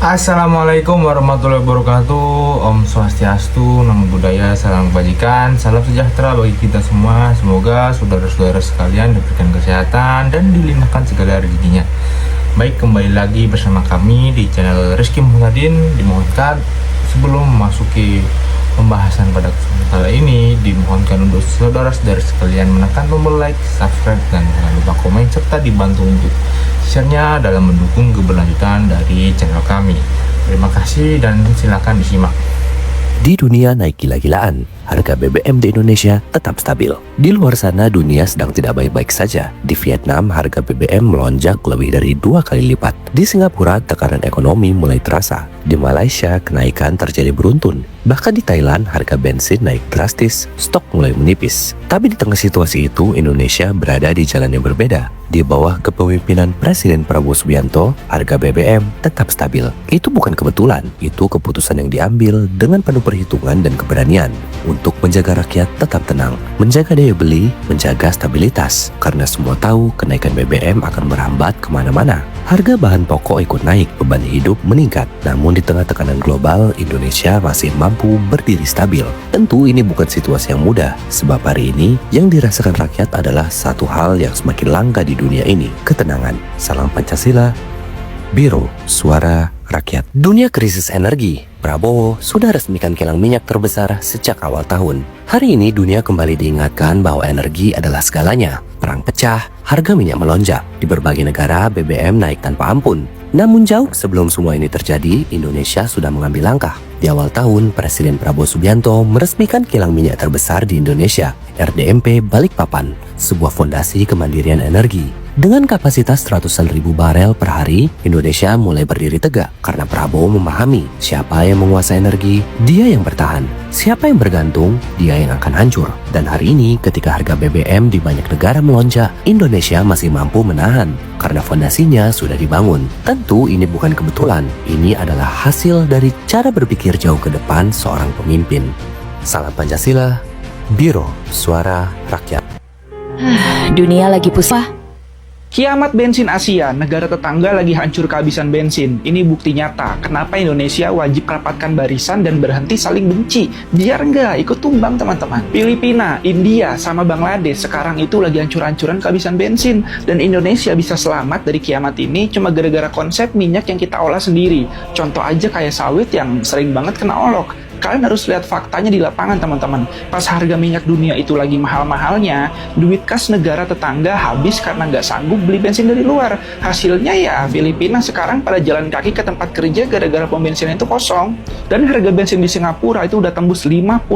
Assalamualaikum warahmatullahi wabarakatuh. Om Swastiastu, Namo Buddhaya, salam kebajikan, salam sejahtera bagi kita semua. Semoga saudara-saudara sekalian diberikan kesehatan dan dilimpahkan segala rezekinya. Baik, kembali lagi bersama kami di channel Rizky Muhyiddin. Dimohonkan sebelum memasuki pembahasan pada kesempatan kali ini, dimohonkan untuk saudara-saudara sekalian menekan tombol like, subscribe, dan jangan lupa komen serta dibantu untuk share-nya dalam mendukung keberlanjutan dari channel kami. Terima kasih dan silakan disimak. Di dunia naik gila-gilaan, harga BBM di Indonesia tetap stabil. Di luar sana dunia sedang tidak baik-baik saja. Di Vietnam harga BBM melonjak lebih dari 2 kali lipat. Di Singapura tekanan ekonomi mulai terasa. Di Malaysia kenaikan terjadi beruntun. Bahkan di Thailand harga bensin naik drastis, stok mulai menipis. Tapi di tengah situasi itu Indonesia berada di jalan yang berbeda. Di bawah kepemimpinan Presiden Prabowo Subianto, harga BBM tetap stabil. Itu bukan kebetulan, itu keputusan yang diambil dengan penuh perhitungan dan keberanian untuk menjaga rakyat tetap tenang, menjaga daya beli, menjaga stabilitas. Karena semua tahu kenaikan BBM akan merambat kemana-mana. Harga bahan pokok ikut naik, beban hidup meningkat. Namun di tengah tekanan global, Indonesia masih mampu berdiri stabil. Tentu ini bukan situasi yang mudah, sebab hari ini yang dirasakan rakyat adalah satu hal yang semakin langka di dunia ini, ketenangan. Salam Pancasila, Biro Suara Rakyat. Dunia krisis energi. Prabowo sudah resmikan kilang minyak terbesar sejak awal tahun. Hari ini dunia kembali diingatkan bahwa energi adalah segalanya. Perang pecah, harga minyak melonjak. Di berbagai negara BBM naik tanpa ampun. Namun jauh sebelum semua ini terjadi, Indonesia sudah mengambil langkah. Di awal tahun, Presiden Prabowo Subianto meresmikan kilang minyak terbesar di Indonesia, RDMP Balikpapan, sebuah fondasi kemandirian energi. Dengan kapasitas ratusan ribu barel per hari, Indonesia mulai berdiri tegak karena Prabowo memahami siapa yang menguasai energi, dia yang bertahan. Siapa yang bergantung, dia yang akan hancur. Dan hari ini ketika harga BBM di banyak negara melonjak, Indonesia masih mampu menahan karena fondasinya sudah dibangun. Tentu ini bukan kebetulan, ini adalah hasil dari cara berpikir jauh ke depan seorang pemimpin. Salam Pancasila, Biro Suara Rakyat. Dunia lagi pusing. Kiamat bensin Asia, negara tetangga lagi hancur kehabisan bensin. Ini bukti nyata kenapa Indonesia wajib rapatkan barisan dan berhenti saling benci. Biar nggak ikut tumbang teman-teman. Filipina, India, sama Bangladesh sekarang itu lagi hancur-hancuran kehabisan bensin. Dan Indonesia bisa selamat dari kiamat ini cuma gara-gara konsep minyak yang kita olah sendiri. Contoh aja kayak sawit yang sering banget kena olok. Kalian harus lihat faktanya di lapangan teman-teman. Pas harga minyak dunia itu lagi mahal-mahalnya, duit kas negara tetangga habis karena nggak sanggup beli bensin dari luar. Hasilnya ya Filipina sekarang pada jalan kaki ke tempat kerja gara-gara pom bensin itu kosong. Dan harga bensin di Singapura itu udah tembus 58.000.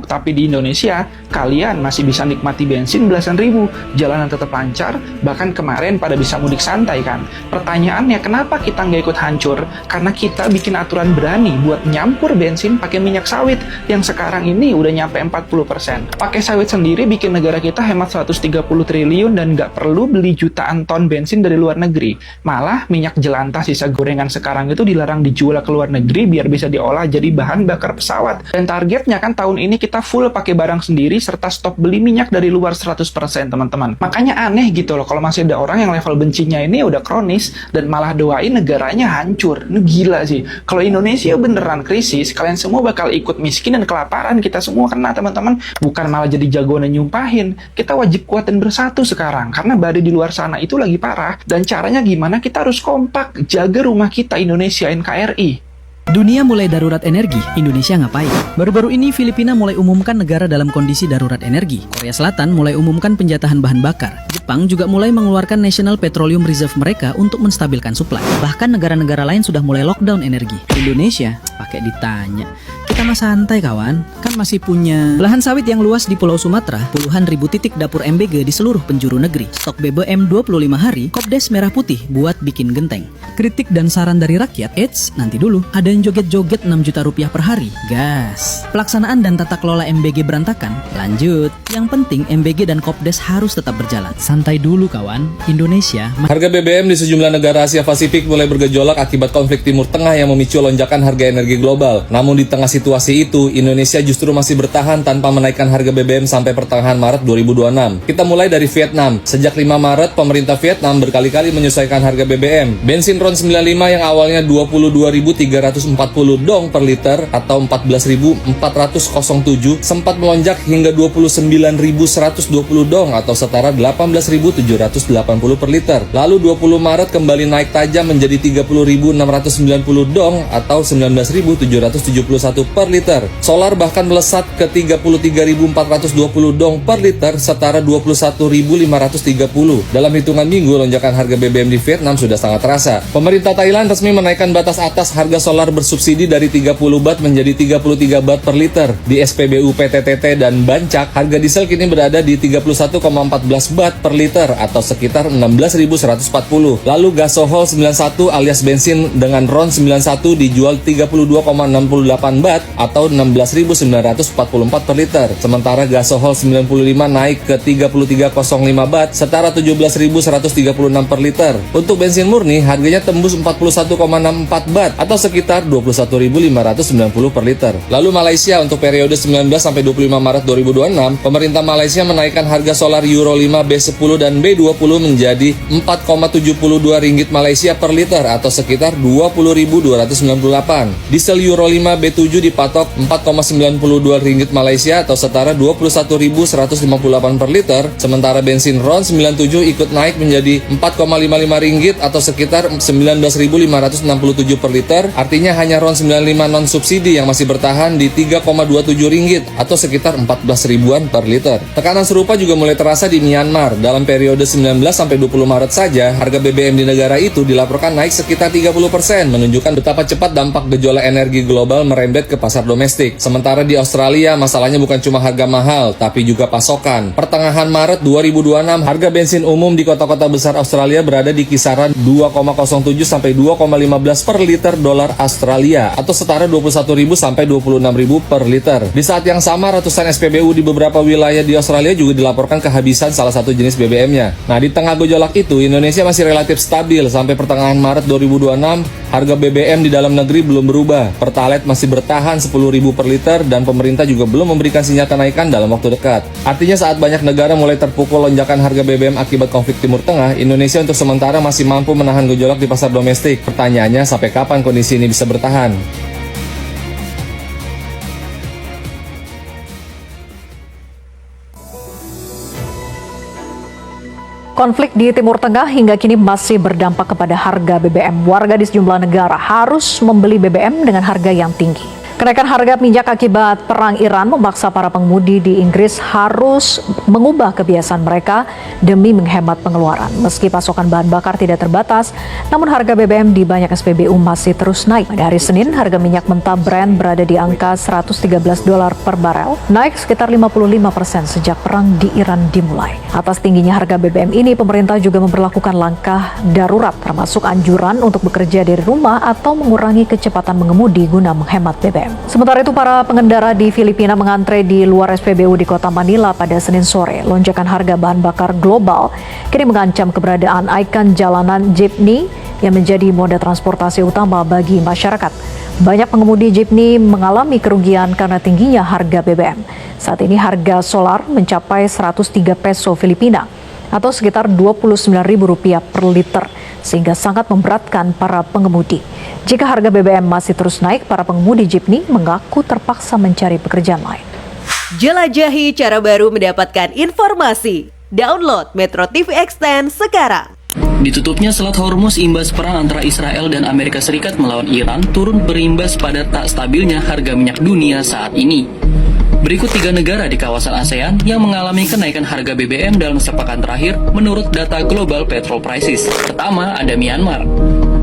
Tapi di Indonesia, kalian masih bisa nikmati bensin belasan ribu. Jalanan tetap lancar, bahkan kemarin pada bisa mudik santai kan. Pertanyaannya kenapa kita nggak ikut hancur? Karena kita bikin aturan berani buat nyampur bensin pakai minyak sawit yang sekarang ini udah nyampe 40%. Pakai sawit sendiri bikin negara kita hemat 130 triliun dan nggak perlu beli jutaan ton bensin dari luar negeri. Malah minyak jelantah sisa gorengan sekarang itu dilarang dijual ke luar negeri biar bisa diolah jadi bahan bakar pesawat. Dan targetnya kan tahun ini kita full pakai barang sendiri serta stop beli minyak dari luar 100% teman-teman. Makanya aneh gitu loh kalau masih ada orang yang level bencinya ini udah kronis dan malah doain negaranya hancur. Ini gila sih. Kalau Indonesia beneran krisis, kalian semua bakal ikut miskin dan kelaparan. Kita semua kena teman-teman, bukan malah jadi jagoan yang nyumpahin. Kita wajib kuat dan bersatu sekarang karena badai di luar sana itu lagi parah. Dan caranya gimana? Kita harus kompak jaga rumah kita Indonesia NKRI. Dunia mulai darurat energi, Indonesia ngapain? Baru-baru ini Filipina mulai umumkan negara dalam kondisi darurat energi. Korea Selatan mulai umumkan penjatahan bahan bakar. Jepang juga mulai mengeluarkan National Petroleum Reserve mereka untuk menstabilkan suplai. Bahkan negara-negara lain sudah mulai lockdown energi. Indonesia, pakai ditanya. Kita mah santai kawan, kan masih punya lahan sawit yang luas di Pulau Sumatera, puluhan ribu titik dapur MBG di seluruh penjuru negeri, stok BBM 25 hari, Kopdes merah putih buat bikin genteng. Kritik dan saran dari rakyat, eits, nanti dulu, ada yang joget-joget 6 juta rupiah per hari, gas. Pelaksanaan dan tata kelola MBG berantakan, lanjut. Yang penting MBG dan Kopdes harus tetap berjalan. Santai dulu kawan, Indonesia. Harga BBM di sejumlah negara Asia Pasifik mulai bergejolak akibat konflik Timur Tengah yang memicu lonjakan harga energi global. Namun di tengah situasi itu, Indonesia justru masih bertahan tanpa menaikkan harga BBM sampai pertengahan Maret 2026. Kita mulai dari Vietnam. Sejak 5 Maret, pemerintah Vietnam berkali-kali menyesuaikan harga BBM. Bensin RON 95 yang awalnya 22.340 dong per liter atau 14.407 sempat melonjak hingga 29.120 dong atau setara 18.780 per liter. Lalu 20 Maret kembali naik tajam menjadi 30.690 dong atau 19.771 per liter. Solar bahkan melesat ke 33.420 dong per liter setara 21.530. Dalam hitungan minggu, lonjakan harga BBM di Vietnam sudah sangat terasa. Pemerintah Thailand resmi menaikkan batas atas harga solar bersubsidi dari 30 baht menjadi 33 baht per liter. Di SPBU PTTT dan Bancak, harga diesel kini berada di 31,14 baht per liter atau sekitar 16.140. Lalu gasohol 91 alias bensin dengan RON 91 dijual 32,68 baht atau 16.944 per liter. Sementara gasohol 95 naik ke 33,05 baht setara 17.136 per liter. Untuk bensin murni harganya tembus 41,64 baht atau sekitar 21.590 per liter. Lalu Malaysia untuk periode 19 sampai 25 Maret 2026, pemerintah Malaysia menaikkan harga solar Euro 5 B10 dan B20 menjadi 4,72 ringgit Malaysia per liter atau sekitar 20.298. Diesel Euro 5 B7 dipatok 4,92 ringgit Malaysia atau setara 21.158 per liter, sementara bensin RON 97 ikut naik menjadi 4,55 ringgit atau sekitar 19.567 per liter. Artinya hanya RON 95 non subsidi yang masih bertahan di 3,27 ringgit atau sekitar 14 ribuan per liter. Tekanan serupa juga mulai terasa di Myanmar. Dalam periode 19 sampai 20 Maret saja, harga BBM di negara itu dilaporkan naik sekitar 30%, menunjukkan betapa cepat dampak gejolak energi global merembet ke pasar domestik. Sementara di Australia, masalahnya bukan cuma harga mahal, tapi juga pasokan. Pertengahan Maret 2026, harga bensin umum di kota-kota besar Australia berada di kisaran 2,07 sampai 2,15 per liter dolar Australia atau setara 21.000 sampai 26.000 per liter. Di saat yang sama, ratusan SPBU di beberapa wilayah di Australia juga dilaporkan kehabisan salah satu jenis BBM-nya. Nah, di tengah gejolak itu, Indonesia masih relatif stabil. Sampai pertengahan Maret 2026, harga BBM di dalam negeri belum berubah. Pertalite masih bertahan 10.000 per liter dan pemerintah juga belum memberikan sinyal kenaikan dalam waktu dekat. Artinya saat banyak negara mulai terpukul lonjakan harga BBM akibat konflik Timur Tengah, Indonesia untuk sementara masih mampu menahan gejolak di pasar domestik. Pertanyaannya, sampai kapan kondisi ini bisa bertahan? Konflik di Timur Tengah hingga kini masih berdampak kepada harga BBM. Warga di sejumlah negara harus membeli BBM dengan harga yang tinggi. Kenaikan harga minyak akibat perang Iran memaksa para pengemudi di Inggris harus mengubah kebiasaan mereka demi menghemat pengeluaran. Meski pasokan bahan bakar tidak terbatas, namun harga BBM di banyak SPBU masih terus naik. Pada hari Senin, harga minyak mentah Brent berada di angka $113 per barel, naik sekitar 55% sejak perang di Iran dimulai. Atas tingginya harga BBM ini, pemerintah juga memperlakukan langkah darurat, termasuk anjuran untuk bekerja dari rumah atau mengurangi kecepatan mengemudi guna menghemat BBM. Sementara itu, para pengendara di Filipina mengantre di luar SPBU di kota Manila pada Senin sore. Lonjakan harga bahan bakar global kini mengancam keberadaan ikon jalanan jeepney yang menjadi moda transportasi utama bagi masyarakat. Banyak pengemudi jeepney mengalami kerugian karena tingginya harga BBM. Saat ini harga solar mencapai 103 peso Filipina atau sekitar Rp29.000 per liter, sehingga sangat memberatkan para pengemudi. Jika harga BBM masih terus naik, para pengemudi jeepney mengaku terpaksa mencari pekerjaan lain. Jelajahi cara baru mendapatkan informasi. Download Metro TV Extend sekarang. Ditutupnya Selat Hormuz imbas perang antara Israel dan Amerika Serikat melawan Iran turut berimbas pada tak stabilnya harga minyak dunia saat ini. Berikut 3 negara di kawasan ASEAN yang mengalami kenaikan harga BBM dalam sepekan terakhir menurut data Global Petrol Prices. Pertama, ada Myanmar.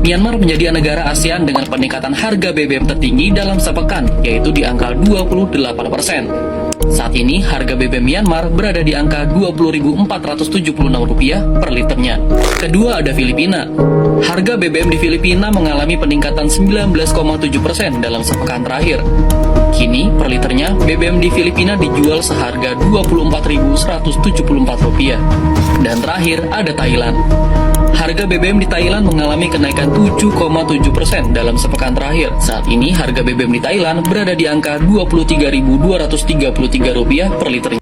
Myanmar menjadi negara ASEAN dengan peningkatan harga BBM tertinggi dalam sepekan, yaitu di angka 28%. Saat ini, harga BBM Myanmar berada di angka Rp20.476 per liternya. Kedua, ada Filipina. Harga BBM di Filipina mengalami peningkatan 19,7% dalam sepekan terakhir. Kini, per liternya, BBM di Filipina dijual seharga Rp24.174. Dan terakhir, ada Thailand. Harga BBM di Thailand mengalami kenaikan 7,7% dalam sepekan terakhir. Saat ini harga BBM di Thailand berada di angka Rp23.233 per liter.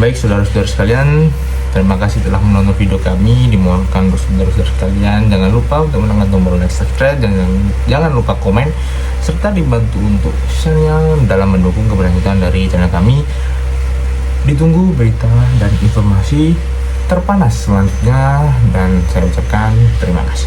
Baik saudara-saudara sekalian, terima kasih telah menonton video kami. Dimohonkan saudara-saudara sekalian jangan lupa untuk menekan tombol like, subscribe, dan jangan lupa komen serta dibantu untuk share dalam mendukung keberlanjutan dari channel kami. Ditunggu berita dan informasi terpanas selanjutnya, dan saya ucapkan terima kasih.